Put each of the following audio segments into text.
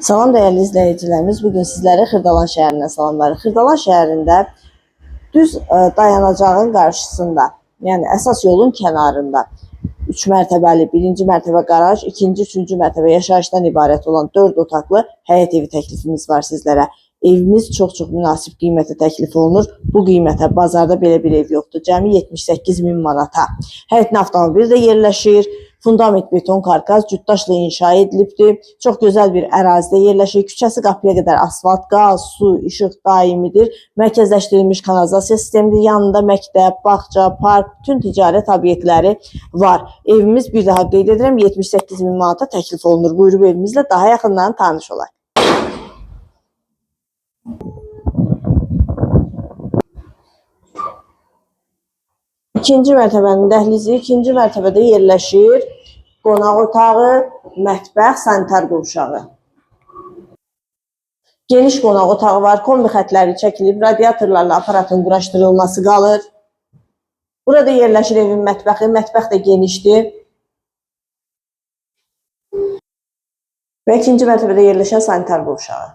Salam dəyərli izləyicilərimiz, bugün sizlərə Xırdalan şəhərindən salamlar. Xırdalan şəhərində düz dayanacağın qarşısında, yəni əsas yolun kənarında 3 mərtəbəli, 1-ci mərtəbə qaraj, 2-ci, 3-cü mərtəbə yaşayışdan ibarət olan 4 otaqlı həyət evi təklifimiz var sizlərə. Evimiz çox münasib qiymətə təklif olunur. Bu qiymətə bazarda belə bir ev yoxdur. Cəmi 78.000 manata. Həyətinə avtomobil də yerləşir. Fundament beton karkaz cütdaşla inşa edilibdir. Çox gözəl bir ərazidə yerləşir. Küçəsi qapıya qədər asfalt, qaz, su, işıq daimidir. Mərkəzləşdirilmiş kanalizasiya sistemidir. Yanında məktəb, bağça, park, bütün ticarət obyektləri var. Evimiz, bir daha qeyd edirəm, 78.000 manata təklif olunur. Buyurub evimizlə daha yaxından tanış olaq. İkinci mərtəbənin dəhlizi, ikinci mərtəbədə yerləşir. Qonaq otağı, mətbəx, sanitar qovşağı. Geniş qonaq otağı var, kombi xətləri çəkilib, radiatorlarla aparatın quraşdırılması qalır. Burada yerləşir evin mətbəxi, mətbəx də genişdir. Və ikinci mərtəbədə yerləşən sanitar qovşağı.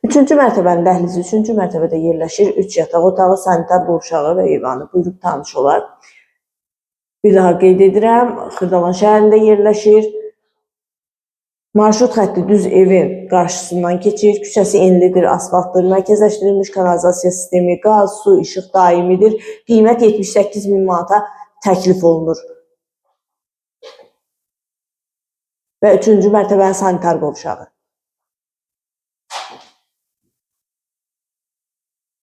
Üçüncü mərtəbənin dəhlizi, üçüncü mərtəbədə yerləşir 3 yataq otağı, sanitar qovşağı və eyvanı. Buyurub tanış olar. Bir daha qeyd edirəm, Xırdalan şəhərində yerləşir. Marşrut xətti düz evin qarşısından keçir. Küçəsi enlidir, asfaltdır, mərkəzləşdirilmiş kanalizasiya sistemi, qaz, su, işıq daimidir. Qiymət 78.000 manata təklif olunur. Və üçüncü mərtəbənin sanitar qovşağı.